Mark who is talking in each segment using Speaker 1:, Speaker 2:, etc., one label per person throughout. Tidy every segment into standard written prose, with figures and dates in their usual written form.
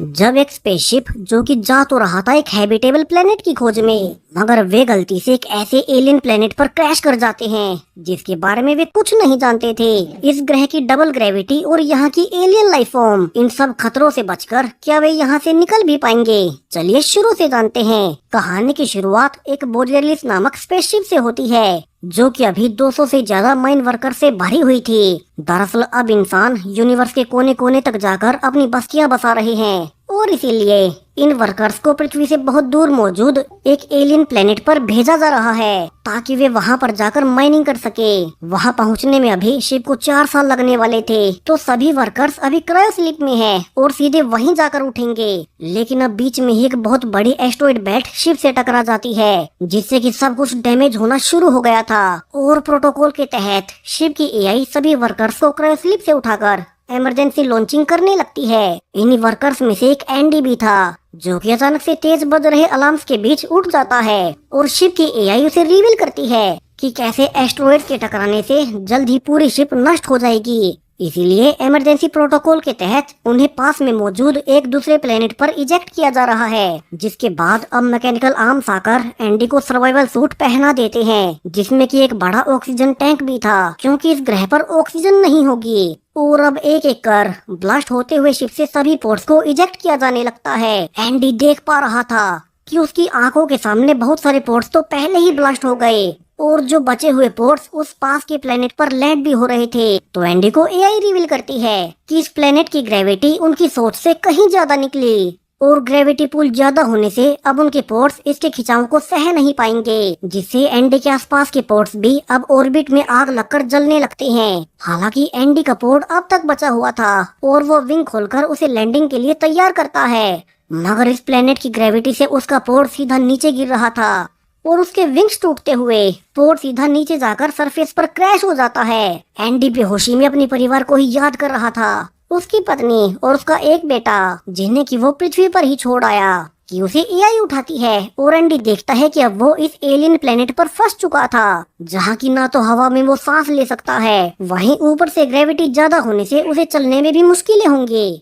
Speaker 1: जब एक स्पेसशिप जो कि जा तो रहा था एक हैबिटेबल प्लेनेट की खोज में, मगर वे गलती से एक ऐसे एलियन प्लेनेट पर क्रैश कर जाते हैं जिसके बारे में वे कुछ नहीं जानते थे। इस ग्रह की डबल ग्रेविटी और यहाँ की एलियन लाइफ फॉर्म, इन सब खतरों से बचकर क्या वे यहाँ से निकल भी पाएंगे? चलिए शुरू से जानते हैं। कहानी की शुरुआत एक बोरियलिस नामक स्पेसशिप से होती है जो कि अभी 200 से ज्यादा माइन वर्कर से भरी हुई थी। दरअसल अब इंसान यूनिवर्स के कोने कोने तक जाकर अपनी बस्तियां बसा रहे हैं और इसीलिए इन वर्कर्स को पृथ्वी से बहुत दूर मौजूद एक एलियन प्लेनेट पर भेजा जा रहा है ताकि वे वहां पर जाकर माइनिंग कर सके। वहां पहुंचने में अभी शिप को 4 साल लगने वाले थे, तो सभी वर्कर्स अभी क्रायो स्लीप में हैं और सीधे वहीं जाकर उठेंगे। लेकिन अब बीच में ही एक बहुत बड़ी एस्टेरॉयड बेल्ट शिप से टकरा जाती है जिससे कि सब कुछ डैमेज होना शुरू हो गया था और प्रोटोकॉल के तहत शिप की एआई सभी वर्कर्स को क्रायो स्लीप से उठाकर इमरजेंसी लॉन्चिंग करने लगती है। इन्हीं वर्कर्स में से एक एंडी भी था जो कि अचानक से तेज बज रहे अलार्म्स के बीच उठ जाता है और शिप की एआई उसे रिवील करती है कि कैसे एस्टेरॉयड के टकराने से जल्द ही पूरी शिप नष्ट हो जाएगी। इसीलिए इमरजेंसी प्रोटोकॉल के तहत उन्हें पास में मौजूद एक दूसरे प्लेनेट पर इजेक्ट किया जा रहा है, जिसके बाद अब मैकेनिकल आर्म्स आकर एंडी को सर्वाइवल सूट पहना देते हैं जिसमें कि एक बड़ा ऑक्सीजन टैंक भी था क्योंकि इस ग्रह पर ऑक्सीजन नहीं होगी। और अब एक एक कर ब्लास्ट होते हुए शिप से सभी पोर्ट्स को इजेक्ट किया जाने लगता है। एंडी देख पा रहा था कि उसकी आंखों के सामने बहुत सारे पोर्ट्स तो पहले ही ब्लास्ट हो गए और जो बचे हुए पोर्ट्स उस पास के प्लेनेट पर लैंड भी हो रहे थे। तो एंडी को एआई रिवील करती है कि इस प्लेनेट की ग्रेविटी उनकी सोच से कहीं ज्यादा निकली और ग्रेविटी पुल ज्यादा होने से अब उनके पोर्ट्स इसके खिंचाव को सह नहीं पाएंगे, जिससे एंडी के आसपास के पोर्ट्स भी अब ऑर्बिट में आग लगकर जलने लगते हैं। हालांकि एंडी का पोर्ट अब तक बचा हुआ था और वो विंग खोलकर उसे लैंडिंग के लिए तैयार करता है, मगर इस प्लेनेट की ग्रेविटी से उसका पोर्ट सीधा नीचे गिर रहा था और उसके विंग्स टूटते हुए पोर्ट सीधा नीचे जाकर सरफेस पर क्रैश हो जाता है। एंडी बेहोशी में अपने परिवार को ही याद कर रहा था, उसकी पत्नी और उसका एक बेटा जिन्हें कि वो पृथ्वी पर ही छोड़ आया कि उसे एआई उठाती है। और एंडी देखता है कि अब वो इस एलियन प्लेनेट पर फंस चुका था जहाँ की ना तो हवा में वो सांस ले सकता है, वहीं ऊपर से ग्रेविटी ज्यादा होने से उसे चलने में भी मुश्किलें होंगी।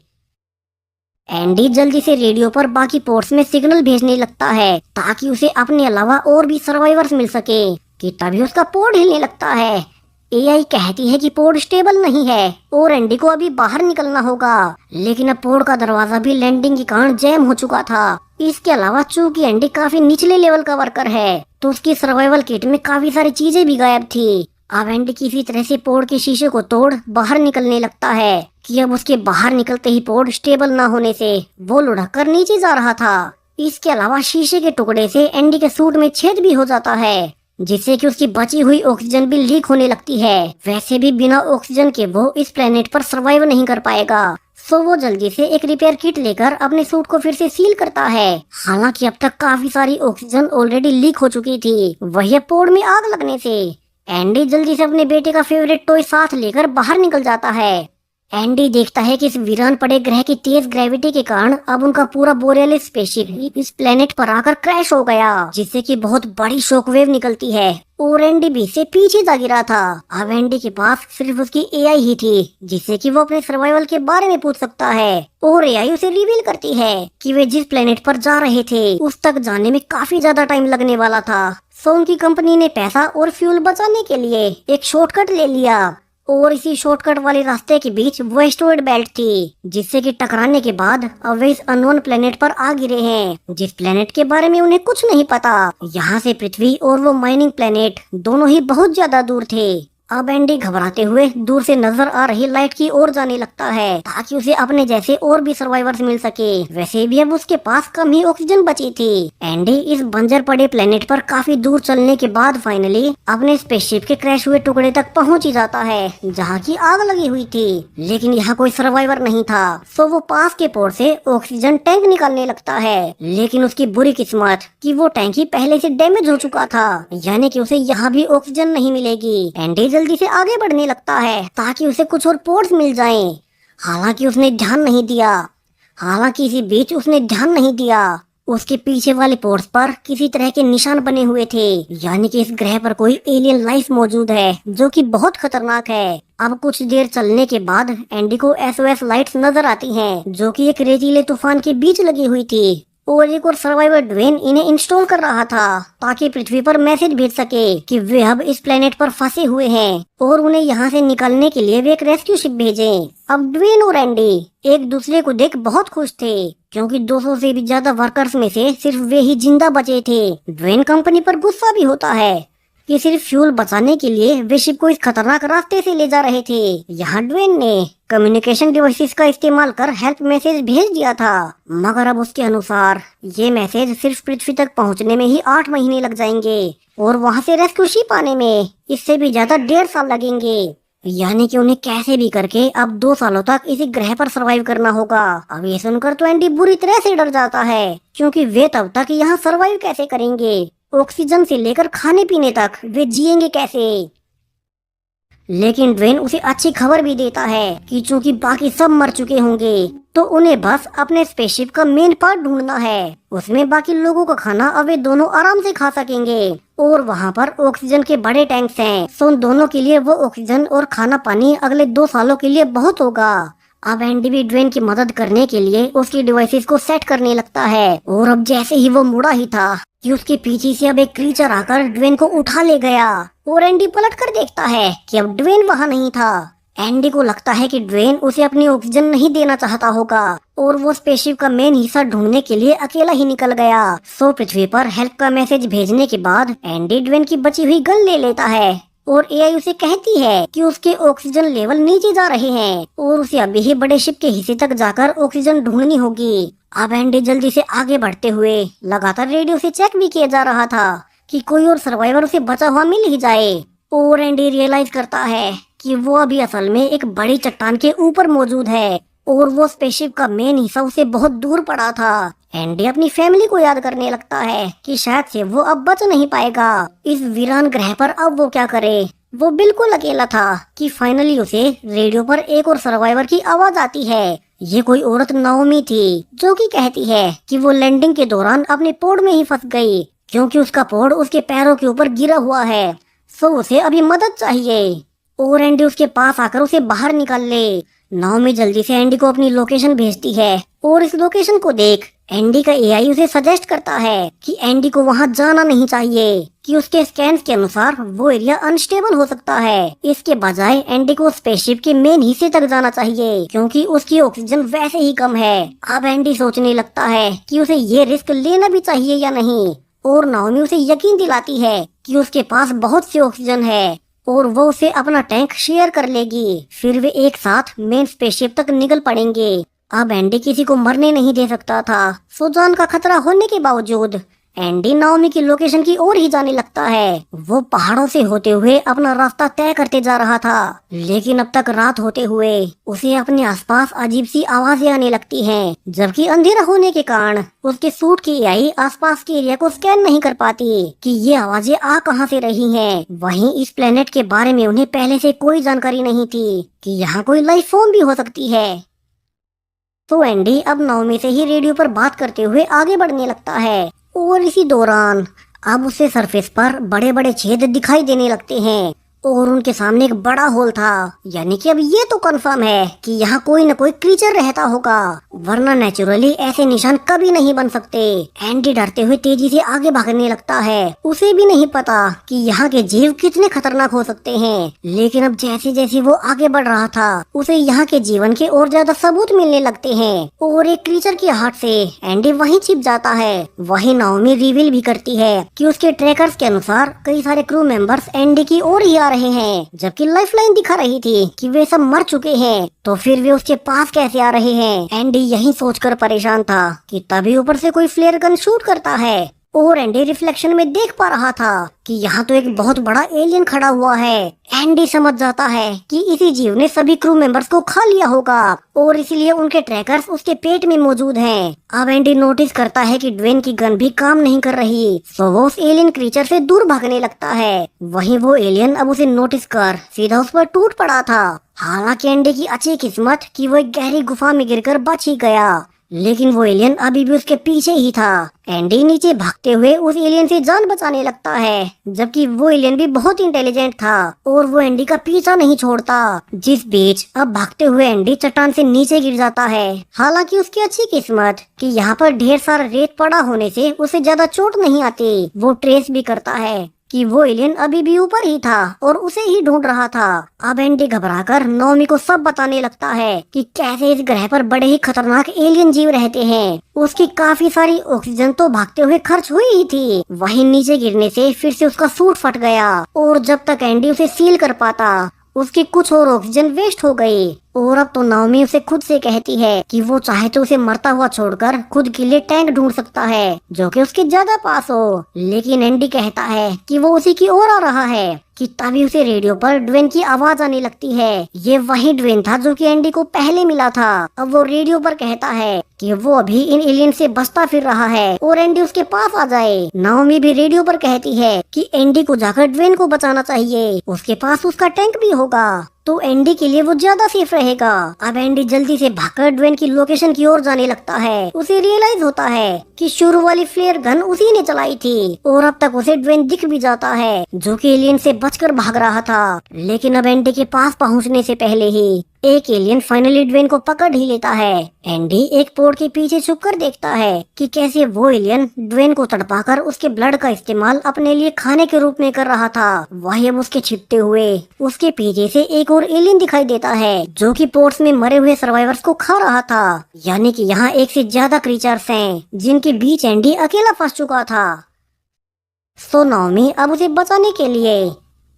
Speaker 1: एंडी जल्दी से रेडियो पर बाकी पोर्ट्स में सिग्नल भेजने लगता है ताकि उसे अपने अलावा और भी सर्वाइवर्स मिल सके कि तभी उसका पोर्ट हिलने लगता है। एआई कहती है कि पोर्ट स्टेबल नहीं है और एंडी को अभी बाहर निकलना होगा, लेकिन अब पोर्ट का दरवाजा भी लैंडिंग के कारण जैम हो चुका था। इसके अलावा चूंकि एंडी काफी निचले लेवल का वर्कर है तो उसकी सर्वाइवल किट में काफी सारी चीजें भी गायब थी। अब एंडी किसी तरह से पोर्ट के शीशे को तोड़ बाहर निकलने लगता है कि अब उसके बाहर निकलते ही पोर्ट स्टेबल ना होने से वो लुढ़क कर नीचे जा रहा था। इसके अलावा शीशे के टुकड़े से एंडी के सूट में छेद भी हो जाता है जिससे कि उसकी बची हुई ऑक्सीजन भी लीक होने लगती है। वैसे भी बिना ऑक्सीजन के वो इस प्लेनेट पर सर्वाइव नहीं कर पाएगा, सो वो जल्दी से एक रिपेयर किट लेकर अपने सूट को फिर से सील करता है। हालांकि अब तक काफी सारी ऑक्सीजन ऑलरेडी लीक हो चुकी थी, वही पोर्ट में आग लगने से एंडी जल्दी से अपने बेटे का फेवरेट टॉय साथ लेकर बाहर निकल जाता है। एंडी देखता है कि इस वीरान पड़े ग्रह की तेज ग्रेविटी के कारण अब उनका पूरा बोरियलिस स्पेसशिप इस प्लेनेट पर आकर क्रैश हो गया, जिससे कि बहुत बड़ी शॉकवेव निकलती है और एंडी भी इससे पीछे जा गिरा था। अब एंडी के पास सिर्फ उसकी एआई ही थी जिससे कि वो अपने सर्वाइवल के बारे में पूछ सकता है और एआई उसे रिवील करती है कि वे जिस प्लेनेट पर जा रहे थे उस तक जाने में काफी ज्यादा टाइम लगने वाला था। सो उनकी कंपनी ने पैसा और फ्यूल बचाने के लिए एक शॉर्टकट ले लिया और इसी शॉर्टकट वाले रास्ते के बीच वो एस्टेरॉयड बेल्ट थी जिससे कि टकराने के बाद अब वे इस अननोन प्लेनेट पर आ गिरे हैं जिस प्लेनेट के बारे में उन्हें कुछ नहीं पता। यहाँ से पृथ्वी और वो माइनिंग प्लेनेट दोनों ही बहुत ज्यादा दूर थे। अब एंडी घबराते हुए दूर से नजर आ रही लाइट की ओर जाने लगता है ताकि उसे अपने जैसे और भी सर्वाइवर्स मिल सके। वैसे भी अब उसके पास कम ही ऑक्सीजन बची थी। एंडी इस बंजर पड़े प्लेनेट पर काफी दूर चलने के बाद फाइनली अपने स्पेसशिप के क्रैश हुए टुकड़े तक पहुंच ही जाता है जहाँ की आग लगी हुई थी, लेकिन यहाँ कोई सर्वाइवर नहीं था। सो वो पास के पोर्ट से ऑक्सीजन टैंक निकालने लगता है, लेकिन उसकी बुरी किस्मत कि वो टैंक ही पहले से डैमेज हो चुका था, यानी कि उसे यहाँ भी ऑक्सीजन नहीं मिलेगी। एंडी जल्दी से आगे बढ़ने लगता है ताकि उसे कुछ और पोर्ट्स मिल जाएं। हालांकि इसी बीच उसने ध्यान नहीं दिया उसके पीछे वाले पोर्ट्स पर किसी तरह के निशान बने हुए थे, यानी कि इस ग्रह पर कोई एलियन लाइफ मौजूद है जो कि बहुत खतरनाक है। अब कुछ देर चलने के बाद एंडी को एसओएस लाइट्स नजर आती हैं, जो कि एक रेतीले तूफान के बीच लगी हुई थी, और एक और सर्वाइवर ड्वेन इन्हें इंस्टॉल कर रहा था ताकि पृथ्वी पर मैसेज भेज सके कि वे अब इस प्लेनेट पर फंसे हुए हैं और उन्हें यहाँ से निकालने के लिए वे एक रेस्क्यू शिप भेजें। अब ड्वेन और एंडी एक दूसरे को देख बहुत खुश थे, क्योंकि 200 से भी ज्यादा वर्कर्स में से सिर्फ वे ही जिंदा बचे थे। ड्वेन कंपनी पर गुस्सा भी होता है कि सिर्फ फ्यूल बचाने के लिए वे शिप को इस खतरनाक रास्ते से ले जा रहे थे। यहाँ ड्वेन ने कम्युनिकेशन डिवाइसेस का इस्तेमाल कर हेल्प मैसेज भेज दिया था, मगर अब उसके अनुसार ये मैसेज सिर्फ पृथ्वी तक पहुंचने में ही 8 महीने लग जाएंगे और वहां से रेस्क्यू शिप आने में इससे भी ज्यादा 1.5 साल लगेंगे। यानी कि उन्हें कैसे भी करके अब 2 सालों तक इसी ग्रह पर सरवाइव करना होगा। अब ये सुनकर तो एंडी बुरी तरह से डर जाता है, क्योंकि वे तब तक यहाँ सरवाइव कैसे करेंगे, ऑक्सीजन से लेकर खाने पीने तक वे जिएंगे कैसे। लेकिन ड्वेन उसे अच्छी खबर भी देता है कि चूंकि बाकी सब मर चुके होंगे तो उन्हें बस अपने स्पेसशिप का मेन पार्ट ढूंढना है, उसमें बाकी लोगों का खाना अब वे दोनों आराम से खा सकेंगे और वहाँ पर ऑक्सीजन के बड़े टैंक्स हैं, सो उन दोनों के लिए वो ऑक्सीजन और खाना पानी अगले 2 सालों के लिए बहुत होगा। अब एंडी भी ड्वेन की मदद करने के लिए उसकी डिवाइसेस को सेट करने लगता है, और अब जैसे ही वो मुड़ा ही था कि उसके पीछे से अब एक क्रीचर आकर ड्वेन को उठा ले गया, और एंडी पलट कर देखता है कि अब ड्वेन वहाँ नहीं था। एंडी को लगता है कि ड्वेन उसे अपनी ऑक्सीजन नहीं देना चाहता होगा और वो स्पेसशिप का मेन हिस्सा ढूंढने के लिए अकेला ही निकल गया। सो पृथ्वी पर हेल्प का मैसेज भेजने के बाद एंडी ड्वेन की बची हुई गन ले लेता है और एआई उसे कहती है कि उसके ऑक्सीजन लेवल नीचे जा रहे हैं और उसे अभी ही बड़े शिप के हिस्से तक जाकर ऑक्सीजन ढूंढनी होगी। अब एंडी जल्दी से आगे बढ़ते हुए लगातार रेडियो से चेक भी किया जा रहा था कि कोई और सर्वाइवर उसे बचा हुआ मिल ही जाए, और एंडी रियलाइज करता है कि वो अभी असल में एक बड़ी चट्टान के ऊपर मौजूद है और वो स्पेसशिप का मेन हिस्सा उसे बहुत दूर पड़ा था। एंडी अपनी फैमिली को याद करने लगता है कि शायद से वो अब बच नहीं पाएगा इस वीरान ग्रह पर। अब वो क्या करे, वो बिल्कुल अकेला था कि फाइनली उसे रेडियो पर एक और सर्वाइवर की आवाज आती है। ये कोई औरत नाओमी थी जो कि कहती है कि वो लैंडिंग के दौरान अपने पोड में ही फंस गई, क्योंकि उसका पोड उसके पैरों के ऊपर गिरा हुआ है, सो उसे अभी मदद चाहिए और एंडी उसके पास आकर उसे बाहर निकाल ले। नाओमी जल्दी से एंडी को अपनी लोकेशन भेजती है और इस लोकेशन को देख एंडी का एआई उसे सजेस्ट करता है कि एंडी को वहां जाना नहीं चाहिए, कि उसके स्कैन्स के अनुसार वो एरिया अनस्टेबल हो सकता है। इसके बजाय एंडी को स्पेसशिप के मेन हिस्से तक जाना चाहिए, क्योंकि उसकी ऑक्सीजन वैसे ही कम है। अब एंडी सोचने लगता है कि उसे ये रिस्क लेना भी चाहिए या नहीं, और नाओमी उसे यकीन दिलाती है कि उसके पास बहुत सी ऑक्सीजन है और वो उसे अपना टैंक शेयर कर लेगी। फिर वे एक साथ मेन स्पेसशिप तक निकल पड़ेंगे। अब एंडी किसी को मरने नहीं दे सकता था, सो जान का खतरा होने के बावजूद एंडी नाओमी की लोकेशन की ओर ही जाने लगता है। वो पहाड़ों से होते हुए अपना रास्ता तय करते जा रहा था, लेकिन अब तक रात होते हुए उसे अपने आसपास अजीब सी आवाजें आने लगती हैं, जबकि अंधेरा होने के कारण उसके सूट की एआई आसपास के एरिया को स्कैन नहीं कर पाती कि ये आवाजें आ कहां से रही हैं। वहीं इस प्लेनेट के बारे में उन्हें पहले से कोई जानकारी नहीं थी कि यहाँ कोई लाइफ फॉर्म भी हो सकती है। तो एंडी अब नाओमी से ही रेडियो पर बात करते हुए आगे बढ़ने लगता है, और इसी दौरान अब उसे सरफेस पर बड़े बड़े छेद दिखाई देने लगते हैं और उनके सामने एक बड़ा होल था। यानी कि अब ये तो कंफर्म है कि यहाँ कोई न कोई क्रीचर रहता होगा, वरना नेचुरली ऐसे निशान कभी नहीं बन सकते। एंडी डरते हुए तेजी से आगे भागने लगता है। उसे भी नहीं पता कि यहाँ के जीव कितने खतरनाक हो सकते हैं, लेकिन अब जैसे जैसे वो आगे बढ़ रहा था उसे यहाँ के जीवन के और ज्यादा सबूत मिलने लगते हैं, और एक क्रीचर के हाथ से एंडी वहीं छिप जाता है। वहीं नाओमी रिवील भी करती है कि उसके ट्रैकर्स के अनुसार कई सारे क्रू मेंबर्स एंडी की ओर ही रहे हैं, जबकि लाइफलाइन दिखा रही थी कि वे सब मर चुके हैं, तो फिर वे उसके पास कैसे आ रहे हैं। एंडी यही सोचकर परेशान था कि तभी ऊपर से कोई फ्लेयर गन शूट करता है, और एंडी रिफ्लेक्शन में देख पा रहा था कि यहाँ तो एक बहुत बड़ा एलियन खड़ा हुआ है। एंडी समझ जाता है कि इसी जीव ने सभी क्रू मेंबर्स को खा लिया होगा और इसीलिए उनके ट्रैकर्स उसके पेट में मौजूद हैं। अब एंडी नोटिस करता है कि ड्वेन की गन भी काम नहीं कर रही, सो वो उस एलियन क्रीचर से दूर भागने लगता है। वहीं वो एलियन अब उसे नोटिस कर सीधा उस पर टूट पड़ा था। हालांकि एंडी की अच्छी किस्मत कि वो एक गहरी गुफा में गिरकर बच ही गया। लेकिन वो एलियन अभी भी उसके पीछे ही था। एंडी नीचे भागते हुए उस एलियन से जान बचाने लगता है, जबकि वो एलियन भी बहुत इंटेलिजेंट था और वो एंडी का पीछा नहीं छोड़ता। जिस बीच अब भागते हुए एंडी चट्टान से नीचे गिर जाता है। हालांकि उसकी अच्छी किस्मत कि यहाँ पर ढेर सारा रेत पड़ा होने से उसे ज्यादा चोट नहीं आती। वो ट्रेस भी करता है कि वो एलियन अभी भी ऊपर ही था और उसे ही ढूंढ रहा था। अब एंडी घबराकर नाओमी को सब बताने लगता है कि कैसे इस ग्रह पर बड़े ही खतरनाक एलियन जीव रहते हैं। उसकी काफी सारी ऑक्सीजन तो भागते हुए खर्च हुई ही थी। वहीं नीचे गिरने से फिर से उसका सूट फट गया और जब तक एंडी उसे सील कर पाता उसकी कुछ और ऑक्सीजन वेस्ट हो गई। और अब तो नाओमी उसे खुद से कहती है कि वो चाहे तो उसे मरता हुआ छोड़कर खुद के लिए टैंक ढूंढ सकता है जो कि उसके ज्यादा पास हो। लेकिन एंडी कहता है कि वो उसी की ओर आ रहा है कि तभी उसे रेडियो पर ड्वेन की आवाज आने लगती है। ये वही ड्वेन था जो कि एंडी को पहले मिला था। अब वो रेडियो पर कहता है कि वो अभी इन एलियन से बचता फिर रहा है और एंडी उसके पास आ जाए। नाओमी भी रेडियो पर कहती है कि एंडी को जाकर ड्वेन को बचाना चाहिए, उसके पास उसका टैंक भी होगा तो एंडी के लिए वो ज्यादा सेफ रहेगा। अब एंडी जल्दी से भागकर ड्वेन की लोकेशन की ओर जाने लगता है। उसे रियलाइज होता है कि शुरू वाली फ्लेयर गन उसी ने चलाई थी और अब तक उसे ड्वेन दिख भी जाता है जो कि एलियन से बचकर भाग रहा था। लेकिन अब एंडी के पास पहुंचने से पहले ही एक एलियन फाइनली ड्वेन को पकड़ ही लेता है। एंडी एक पोर्ट के पीछे छुपकर देखता है कि कैसे वो एलियन ड्वेन को तड़पाकर उसके ब्लड का इस्तेमाल अपने लिए खाने के रूप में कर रहा था। वही अब उसके छिपते हुए उसके पीछे से एक और एलियन दिखाई देता है जो कि पोर्ट्स में मरे हुए सर्वाइवर्स को खा रहा था। यानी कि यहाँ एक से ज्यादा क्रीचर्स हैं जिनके बीच एंडी अकेला फंस चुका था। सो नाओमी अब उसे बचाने के लिए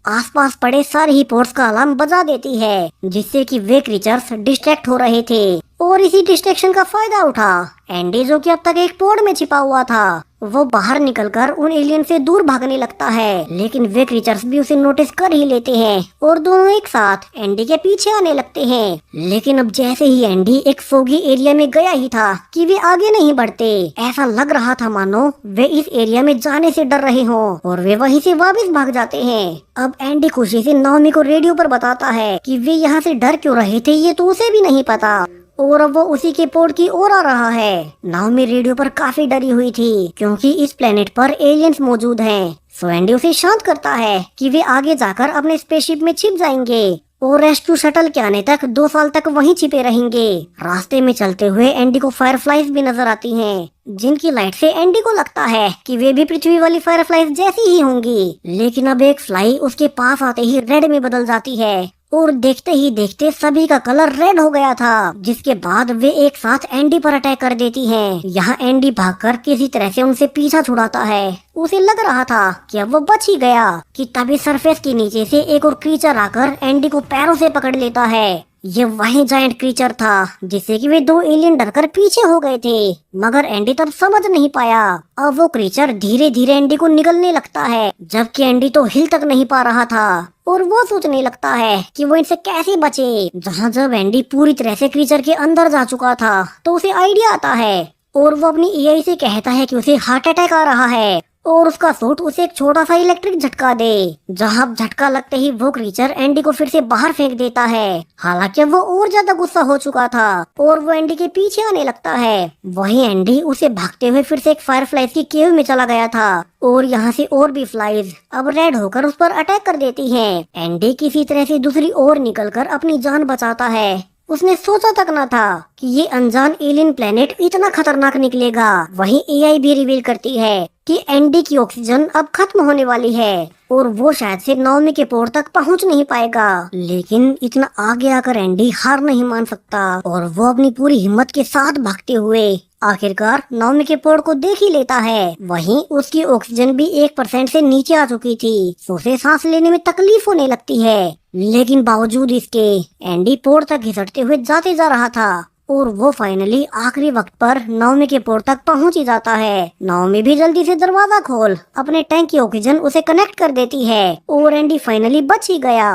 Speaker 1: आसपास पड़े सारे ही पोर्ट्स का अलार्म बजा देती है, जिससे कि वे क्रीचर्स डिस्ट्रैक्ट हो रहे थे। और इसी डिस्ट्रैक्शन का फायदा उठा एंडी, जो कि अब तक एक पोर्ट में छिपा हुआ था, वो बाहर निकलकर उन एलियन से दूर भागने लगता है। लेकिन वे क्रीचर्स भी उसे नोटिस कर ही लेते हैं और दोनों एक साथ एंडी के पीछे आने लगते हैं। लेकिन अब जैसे ही एंडी एक फोगी एरिया में गया ही था कि वे आगे नहीं बढ़ते। ऐसा लग रहा था मानो वे इस एरिया में जाने से डर रहे हों और वे वहीं से वापस भाग जाते हैं। अब एंडी खुशी से नाओमी को रेडियो पर बताता है कि वे यहाँ से डर क्यों रहे थे ये तो उसे भी नहीं पता और अब वो उसी के पोर्ट की ओर आ रहा है। नाओमी रेडियो पर काफी डरी हुई थी क्योंकि इस प्लेनेट पर एलियंस मौजूद हैं। सो एंडी उसे शांत करता है कि वे आगे जाकर अपने स्पेसशिप में छिप जाएंगे और रेस्क्यू शटल के आने तक 2 साल तक वहीं छिपे रहेंगे। रास्ते में चलते हुए एंडी को फायरफ्लाइज भी नजर आती हैं, जिनकी लाइट से एंडी को लगता है कि वे भी पृथ्वी वाली फायरफ्लाइज जैसी ही होंगी। लेकिन अब एक फ्लाई उसके पास आते ही रेड में बदल जाती है और देखते ही देखते सभी का कलर रेड हो गया था, जिसके बाद वे एक साथ एंडी पर अटैक कर देती हैं। यहाँ एंडी भागकर किसी तरह से उनसे पीछा छुड़ाता है। उसे लग रहा था कि अब वो बच ही गया कि तभी सरफेस के नीचे से एक और क्रीचर आकर एंडी को पैरों से पकड़ लेता है। ये वही जायंट क्रीचर था जिससे कि वे 2 एलियन डरकर पीछे हो गए थे, मगर एंडी तब समझ नहीं पाया। अब वो क्रीचर धीरे धीरे एंडी को निगलने लगता है, जबकि एंडी तो हिल तक नहीं पा रहा था और वो सोचने लगता है कि वो इनसे कैसे बचे। जब एंडी पूरी तरह से क्रीचर के अंदर जा चुका था तो उसे आइडिया आता है और वो अपनी एआई से कहता है कि उसे हार्ट अटैक आ रहा है और उसका सूट उसे एक छोटा सा इलेक्ट्रिक झटका दे। जहां झटका लगते ही वो क्रीचर एंडी को फिर से बाहर फेंक देता है। हालांकि वो और ज्यादा गुस्सा हो चुका था और वो एंडी के पीछे आने लगता है। वहीं एंडी उसे भागते हुए फिर से एक फायरफ्लाइज की केव में चला गया था और यहाँ से और भी फ्लाइज अब रेड होकर उस पर अटैक कर देती हैं। एंडी किसी तरह से दूसरी ओर निकलकर अपनी जान बचाता है। उसने सोचा तक न था कि ये अनजान एलियन प्लेनेट इतना खतरनाक निकलेगा। वहीं एआई भी रिवील करती है कि एंडी की ऑक्सीजन अब खत्म होने वाली है और वो शायद से नाओमी के पोर्ट तक पहुंच नहीं पाएगा। लेकिन इतना आगे आकर एंडी हार नहीं मान सकता और वो अपनी पूरी हिम्मत के साथ भागते हुए आखिरकार नाओमी के पोर्ट को देख ही लेता है। वहीं उसकी ऑक्सीजन भी 1% से नीचे आ चुकी थी, तो उसे सांस लेने में तकलीफ होने लगती है। लेकिन बावजूद इसके एंडी पोर्ट तक घिसटते हुए जाते जा रहा था और वो फाइनली आखिरी वक्त पर नाओमी के पोर्ट तक पहुंच ही जाता है। नाओमी भी जल्दी से दरवाजा खोल अपने टैंक की ऑक्सीजन उसे कनेक्ट कर देती है और एंडी फाइनली बच ही गया।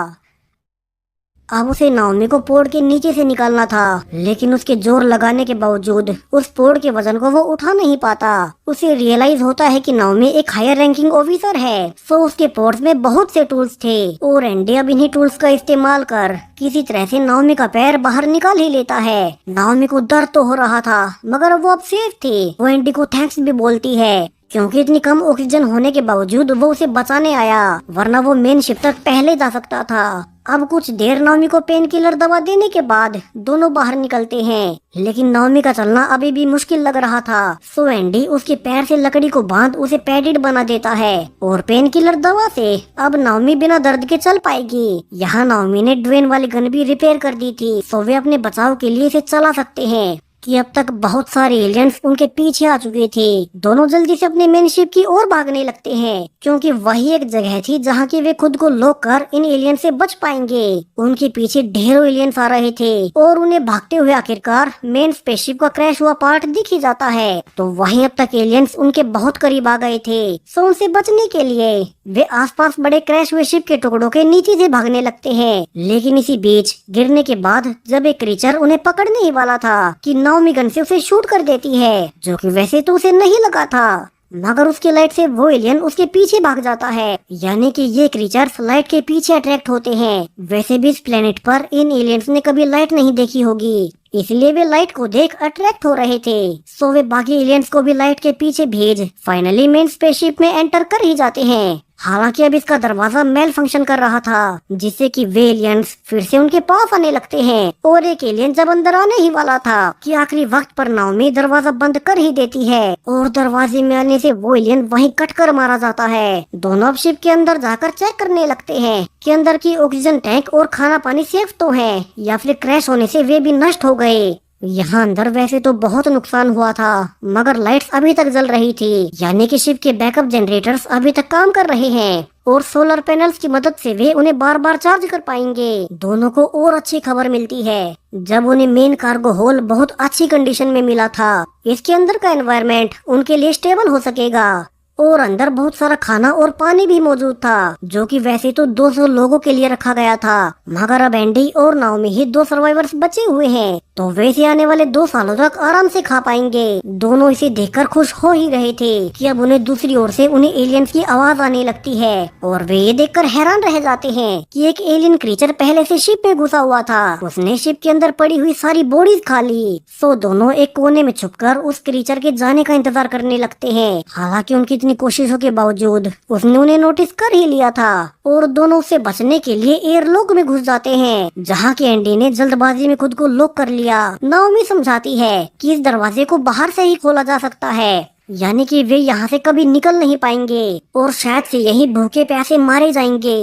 Speaker 1: अब उसे नाओमी को पोर्ट के नीचे से निकालना था, लेकिन उसके जोर लगाने के बावजूद उस पोर्ट के वजन को वो उठा नहीं पाता। उसे रियलाइज होता है कि नाओमी एक हायर रैंकिंग ऑफिसर है, सो उसके पोर्ट में बहुत से टूल्स थे और एंडी अब इन्हीं टूल्स का इस्तेमाल कर किसी तरह से नाओमी का पैर बाहर निकाल ही लेता है। नाओमी को दर्द तो हो रहा था, मगर वो अब सेफ थी। वो एंडी को थैंक्स भी बोलती है, क्योंकि इतनी कम ऑक्सीजन होने के बावजूद वो उसे बचाने आया, वरना वो मेन शिप तक पहले जा सकता था। अब कुछ देर नाओमी को पेन किलर दवा देने के बाद दोनों बाहर निकलते हैं, लेकिन नाओमी का चलना अभी भी मुश्किल लग रहा था। सो एंडी उसके पैर से लकड़ी को बांध उसे पैडेड बना देता है और पेन किलर दवा से अब नाओमी बिना दर्द के चल पाएगी। यहाँ नाओमी ने ड्वेन वाली गन भी रिपेयर कर दी थी, सो वे अपने बचाव के लिए इसे चला सकते हैं कि अब तक बहुत सारे एलियंस उनके पीछे आ चुके थे। दोनों जल्दी से अपने मेन शिप की ओर भागने लगते हैं, क्योंकि वही एक जगह थी जहाँ की वे खुद को लॉक कर इन एलियंस से बच पाएंगे। उनके पीछे ढेरों एलियंस आ रहे थे और उन्हें भागते हुए आखिरकार मेन स्पेसशिप का क्रैश हुआ पार्ट दिख ही जाता है। तो वहीं अब तक एलियंस उनके बहुत करीब आ गए थे, सो उनसे बचने के लिए वे आसपास बड़े क्रैश हुए शिप के टुकड़ों के नीचे से भागने लगते हैं। लेकिन इसी बीच गिरने के बाद जब एक क्रीचर उन्हें पकड़ने ही वाला था कि नाओमी गन से उसे शूट कर देती है, जो कि वैसे तो उसे नहीं लगा था, मगर उसकी लाइट से वो एलियन उसके पीछे भाग जाता है। यानी कि ये क्रीचर्स लाइट के पीछे अट्रैक्ट होते हैं। वैसे भी इस प्लेनेट पर इन एलियंस ने कभी लाइट नहीं देखी होगी, इसलिए वे लाइट को देख अट्रैक्ट हो रहे थे। सो वे बाकी एलियंस को भी लाइट के पीछे भेज फाइनली मेन स्पेसशिप में एंटर कर ही जाते हैं। हालांकि अब इसका दरवाजा मेल फंक्शन कर रहा था, जिससे कि वे एलियंस फिर से उनके पास आने लगते हैं। और एक एलियन जब अंदर आने ही वाला था कि आखिरी वक्त पर नाओमी दरवाजा बंद कर ही देती है और दरवाजे में आने से वो एलियन वहीं कट कर मारा जाता है। दोनों अब शिप के अंदर जाकर चेक करने लगते हैं कि अंदर की ऑक्सीजन टैंक और खाना पानी सेफ तो है या फिर क्रैश होने से वे भी नष्ट हो गए। यहाँ अंदर वैसे तो बहुत नुकसान हुआ था, मगर लाइट्स अभी तक जल रही थी, यानी कि शिप के बैकअप जनरेटर्स अभी तक काम कर रहे हैं और सोलर पैनल्स की मदद से वे उन्हें बार बार चार्ज कर पाएंगे। दोनों को और अच्छी खबर मिलती है जब उन्हें मेन कार्गो होल बहुत अच्छी कंडीशन में मिला था। इसके अंदर का एनवायरनमेंट उनके लिए स्टेबल हो सकेगा और अंदर बहुत सारा खाना और पानी भी मौजूद था, जो कि वैसे तो 200 लोगों के लिए रखा गया था, मगर अब एंडी और नाओमी ही 2 सर्वाइवर्स बचे हुए हैं, तो वैसे आने वाले 2 सालों तक आराम से खा पाएंगे। दोनों इसे देखकर खुश हो ही रहे थे कि अब उन्हें दूसरी ओर से उन्हें एलियंस की आवाज आने लगती है और वे ये देखकर हैरान रह जाते हैं कि एक एलियन क्रीचर पहले से शिप में घुसा हुआ था। उसने शिप के अंदर पड़ी हुई सारी बॉडीज खा ली। सो दोनों एक कोने में छुपकर उस क्रीचर के जाने का इंतजार करने लगते हैं। हालांकि उनकी इतनी कोशिशों के बावजूद उसने उन्हें नोटिस कर ही लिया था और दोनों उससे बचने के लिए एयरलॉक में घुस जाते हैं, जहाँ के एंडी ने जल्दबाजी में खुद को लॉक कर लिया। नाओमी समझाती है कि इस दरवाजे को बाहर से ही खोला जा सकता है, यानी कि वे यहाँ से कभी निकल नहीं पाएंगे और शायद से यही भूखे प्यासे मारे जाएंगे।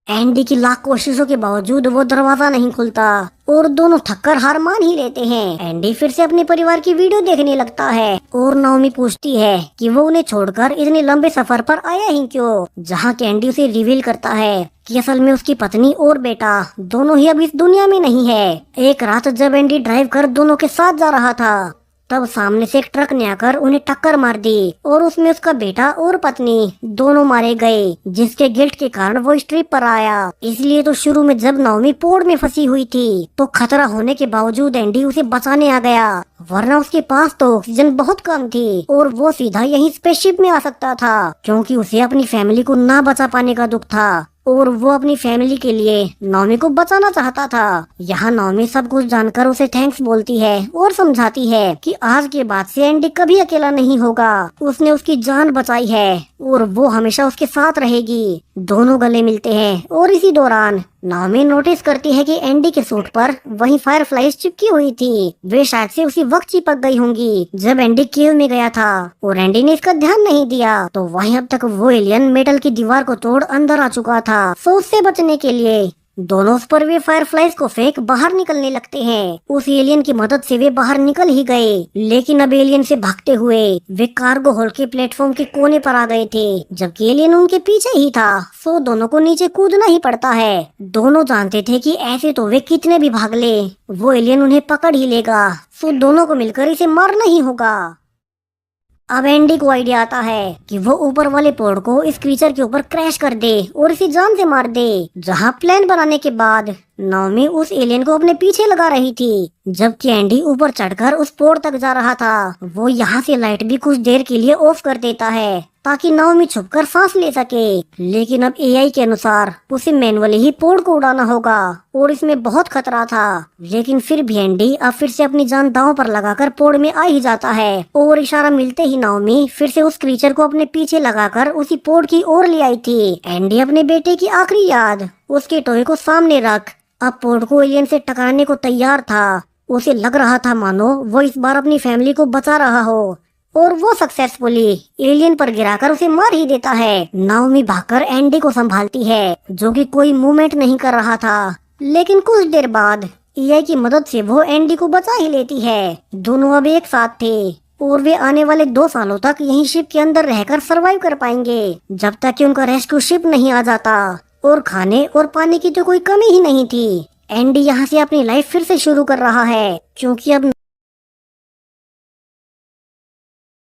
Speaker 1: एंडी की लाख कोशिशों के बावजूद वो दरवाजा नहीं खुलता और दोनों थककर हार मान ही लेते हैं। एंडी फिर से अपने परिवार की वीडियो देखने लगता है और नाओमी पूछती है कि वो उन्हें छोड़कर इतने लंबे सफर पर आया ही क्यों, जहाँ के एंडी उसे रिवील करता है कि असल में उसकी पत्नी और बेटा दोनों ही अब इस दुनिया में नहीं है। एक रात जब एंडी ड्राइव कर दोनों के साथ जा रहा था, तब सामने से एक ट्रक ने आकर उन्हें टक्कर मार दी और उसमें उसका बेटा और पत्नी दोनों मारे गए, जिसके गिल्ट के कारण वो इस ट्रिप पर आया। इसलिए तो शुरू में जब नाओमी पोर्ट में फंसी हुई थी तो खतरा होने के बावजूद एंडी उसे बचाने आ गया, वरना उसके पास तो ऑक्सीजन बहुत कम थी और वो सीधा यही स्पेसशिप में आ सकता था, क्योंकि उसे अपनी फैमिली को ना बचा पाने का दुख था और वो अपनी फैमिली के लिए नाओमी को बचाना चाहता था। यहाँ नाओमी सब कुछ जानकर उसे थैंक्स बोलती है और समझाती है कि आज के बाद से एंडी कभी अकेला नहीं होगा, उसने उसकी जान बचाई है और वो हमेशा उसके साथ रहेगी। दोनों गले मिलते हैं और इसी दौरान नाओमी नोटिस करती है कि एंडी के सूट पर वही फायरफ्लाइज चिपकी हुई थी। वे शायद से उसी वक्त चिपक गई होंगी जब एंडी केव में गया था और एंडी ने इसका ध्यान नहीं दिया। तो वहीं अब तक वो एलियन मेटल की दीवार को तोड़ अंदर आ चुका था। सो उससे बचने के लिए दोनों उस पर वे फायरफ्लाइज को फेंक बाहर निकलने लगते हैं। उस एलियन की मदद से वे बाहर निकल ही गए, लेकिन अब एलियन से भागते हुए वे कार्गो होल के प्लेटफॉर्म के कोने पर आ गए थे, जबकि एलियन उनके पीछे ही था। सो दोनों को नीचे कूदना ही पड़ता है। दोनों जानते थे कि ऐसे तो वे कितने भी भाग ले वो एलियन उन्हें पकड़ ही लेगा, सो दोनों को मिलकर इसे मारना ही होगा। अब एंडी को आइडिया आता है कि वो ऊपर वाले पोर्ट को इस क्रीचर के ऊपर क्रैश कर दे और इसे जान से मार दे। जहाँ प्लान बनाने के बाद नाओमी उस एलियन को अपने पीछे लगा रही थी, जबकि एंडी ऊपर चढ़कर उस पोर्ट तक जा रहा था। वो यहाँ से लाइट भी कुछ देर के लिए ऑफ कर देता है ताकि नाओमी छुपकर सांस ले सके। लेकिन अब एआई के अनुसार उसे मैनुअली ही पोर्ट को उड़ाना होगा और इसमें बहुत खतरा था। लेकिन फिर भी एंडी अब फिर से अपनी जान दांव पर लगाकर पोर्ट में आ ही जाता है और इशारा मिलते ही नाओमी फिर से उस क्रीचर को अपने पीछे लगाकर उसी पोर्ट की ओर ले आई थी। एंडी अपने बेटे की आखिरी याद उसके टॉय को सामने रख अब पोर्ट को एलियन से टकराने को तैयार था। उसे लग रहा था मानो वो इस बार अपनी फैमिली को बचा रहा हो और वो सक्सेसफुली एलियन पर गिराकर उसे मार ही देता है। नाओमी भागकर एंडी को संभालती है जो कि कोई मूवमेंट नहीं कर रहा था। लेकिन कुछ देर बाद एआई की मदद से वो एंडी को बचा ही लेती है। दोनों अब एक साथ थे और वे आने वाले 2 सालों तक यहीं शिप के अंदर रहकर सरवाइव कर पाएंगे जब तक कि उनका रेस्क्यू शिप नहीं आ जाता। और खाने और पानी की तो कोई कमी ही नहीं थी। एंडी यहाँ से अपनी लाइफ फिर से शुरू कर रहा है क्योंकि अब